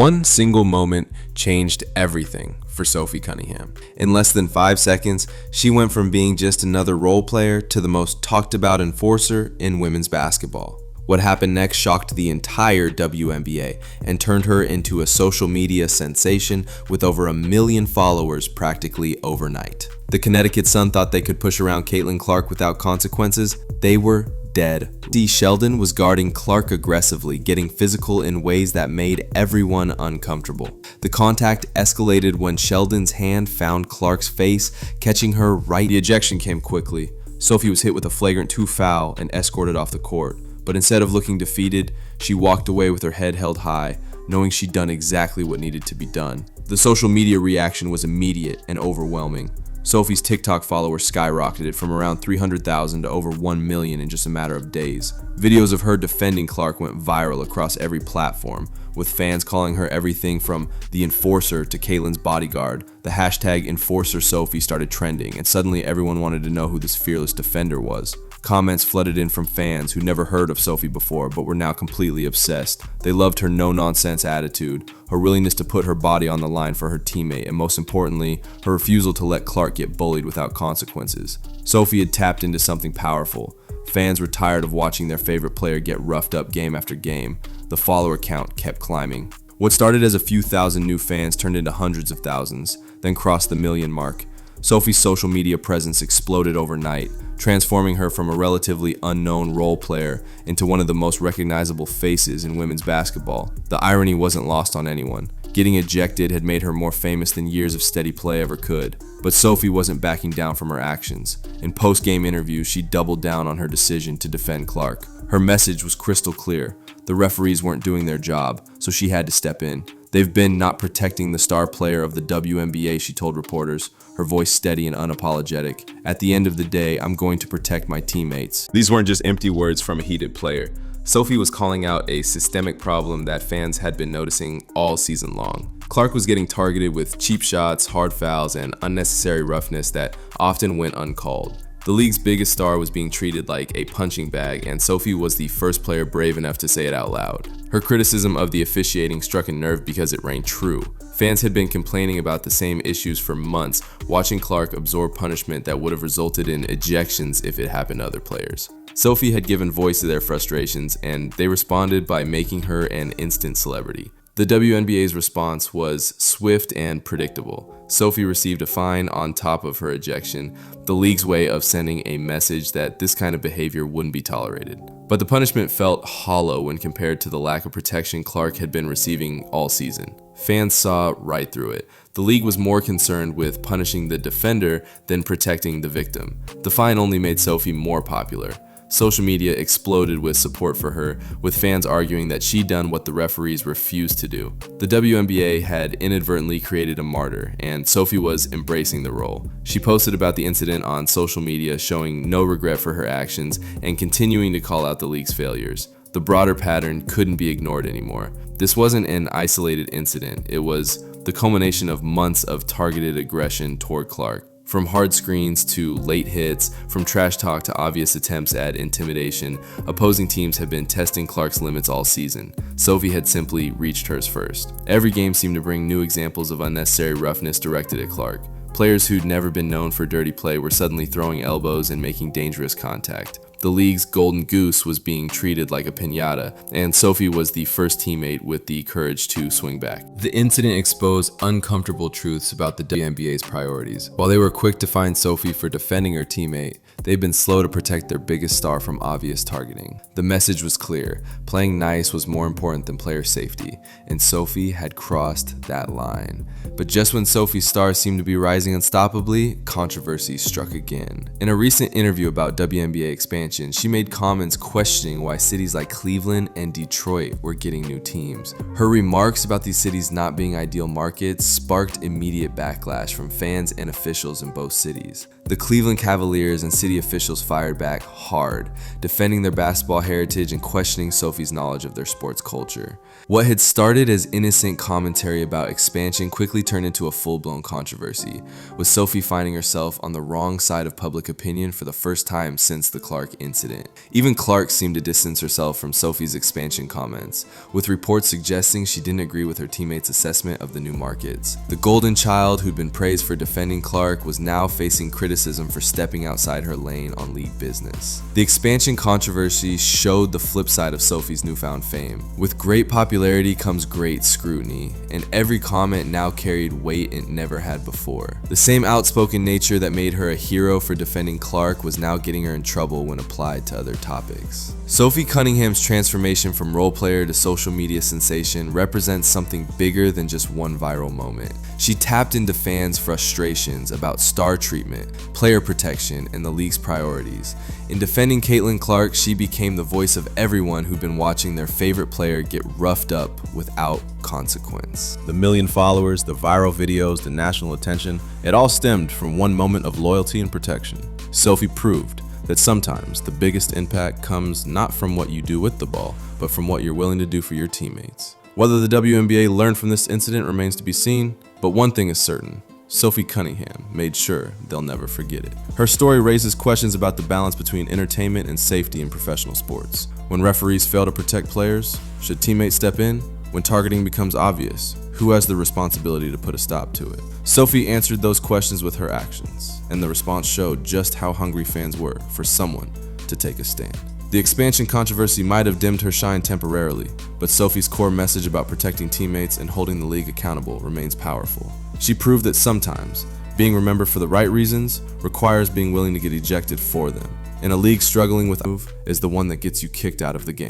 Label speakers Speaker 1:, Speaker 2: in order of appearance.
Speaker 1: One single moment changed everything for Sophie Cunningham. In less than 5 seconds, she went from being just another role player to the most talked about enforcer in women's basketball. What happened next shocked the entire WNBA and turned her into a social media sensation with over 1 million followers practically overnight. The Connecticut Sun thought they could push around Caitlin Clark without consequences. They were dead. Sheldon was guarding Clark aggressively, getting physical in ways that made everyone uncomfortable. The contact escalated when Sheldon's hand found Clark's face, catching her right. The ejection came quickly. Sophie was hit with a flagrant 2 foul and escorted off the court. But instead of looking defeated, she walked away with her head held high, knowing she'd done exactly what needed to be done. The social media reaction was immediate and overwhelming. Sophie's TikTok followers skyrocketed from around 300,000 to over 1 million in just a matter of days. Videos of her defending Clark went viral across every platform, with fans calling her everything from the enforcer to Caitlin's bodyguard. The hashtag #EnforcerSophie started trending, and suddenly everyone wanted to know who this fearless defender was. Comments flooded in from fans who never heard of Sophie before but were now completely obsessed. They loved her no-nonsense attitude, her willingness to put her body on the line for her teammate, and most importantly, her refusal to let Clark get bullied without consequences. Sophie had tapped into something powerful. Fans were tired of watching their favorite player get roughed up game after game. The follower count kept climbing. What started as a few thousand new fans turned into hundreds of thousands, then crossed the 1 million mark. Sophie's social media presence exploded overnight, transforming her from a relatively unknown role player into one of the most recognizable faces in women's basketball. The irony wasn't lost on anyone. Getting ejected had made her more famous than years of steady play ever could. But Sophie wasn't backing down from her actions. In post-game interviews, she doubled down on her decision to defend Clark. Her message was crystal clear. The referees weren't doing their job, so she had to step in. They've been not protecting the star player of the WNBA, she told reporters, her voice steady and unapologetic. At the end of the day, I'm going to protect my teammates. These weren't just empty words from a heated player. Sophie was calling out a systemic problem that fans had been noticing all season long. Clark was getting targeted with cheap shots, hard fouls, and unnecessary roughness that often went uncalled. The league's biggest star was being treated like a punching bag, and Sophie was the first player brave enough to say it out loud. Her criticism of the officiating struck a nerve because it rang true. Fans had been complaining about the same issues for months, watching Clark absorb punishment that would have resulted in ejections if it happened to other players. Sophie had given voice to their frustrations, and they responded by making her an instant celebrity. The WNBA's response was swift and predictable. Sophie received a fine on top of her ejection, the league's way of sending a message that this kind of behavior wouldn't be tolerated. But the punishment felt hollow when compared to the lack of protection Clark had been receiving all season. Fans saw right through it. The league was more concerned with punishing the defender than protecting the victim. The fine only made Sophie more popular. Social media exploded with support for her, with fans arguing that she'd done what the referees refused to do. The WNBA had inadvertently created a martyr, and Sophie was embracing the role. She posted about the incident on social media, showing no regret for her actions and continuing to call out the league's failures. The broader pattern couldn't be ignored anymore. This wasn't an isolated incident. It was the culmination of months of targeted aggression toward Clark. From hard screens to late hits, from trash talk to obvious attempts at intimidation, opposing teams have been testing Clark's limits all season. Sophie had simply reached hers first. Every game seemed to bring new examples of unnecessary roughness directed at Clark. Players who'd never been known for dirty play were suddenly throwing elbows and making dangerous contact. The league's golden goose was being treated like a piñata, and Sophie was the first teammate with the courage to swing back. The incident exposed uncomfortable truths about the WNBA's priorities. While they were quick to find Sophie for defending her teammate, they've been slow to protect their biggest star from obvious targeting. The message was clear. Playing nice was more important than player safety, and Sophie had crossed that line. But just when Sophie's stars seemed to be rising unstoppably, controversy struck again. In a recent interview about WNBA expansion, she made comments questioning why cities like Cleveland and Detroit were getting new teams. Her remarks about these cities not being ideal markets sparked immediate backlash from fans and officials in both cities. The Cleveland Cavaliers and city officials fired back hard, defending their basketball heritage and questioning Sophie's knowledge of their sports culture. What had started as innocent commentary about expansion quickly turned into a full-blown controversy, with Sophie finding herself on the wrong side of public opinion for the first time since the Clark incident. Even Clark seemed to distance herself from Sophie's expansion comments, with reports suggesting she didn't agree with her teammates' assessment of the new markets. The golden child who'd been praised for defending Clark was now facing criticism for stepping outside her lane on league business. The expansion controversy showed the flip side of Sophie's newfound fame. With great popularity comes great scrutiny, and every comment now carried weight it never had before. The same outspoken nature that made her a hero for defending Clark was now getting her in trouble when applied to other topics. Sophie Cunningham's transformation from role player to social media sensation represents something bigger than just one viral moment. She tapped into fans' frustrations about star treatment, player protection, and the league's priorities. In defending Caitlin Clark, she became the voice of everyone who'd been watching their favorite player get roughed up without consequence.
Speaker 2: The million followers, the viral videos, the national attention, it all stemmed from one moment of loyalty and protection. Sophie proved that sometimes the biggest impact comes not from what you do with the ball, but from what you're willing to do for your teammates. Whether the WNBA learned from this incident remains to be seen, but one thing is certain: Sophie Cunningham made sure they'll never forget it. Her story raises questions about the balance between entertainment and safety in professional sports. When referees fail to protect players, should teammates step in? When targeting becomes obvious, who has the responsibility to put a stop to it? Sophie answered those questions with her actions, and the response showed just how hungry fans were for someone to take a stand. The expansion controversy might have dimmed her shine temporarily, but Sophie's core message about protecting teammates and holding the league accountable remains powerful. She proved that sometimes being remembered for the right reasons requires being willing to get ejected for them. And a league struggling with a move is the one that gets you kicked out of the game.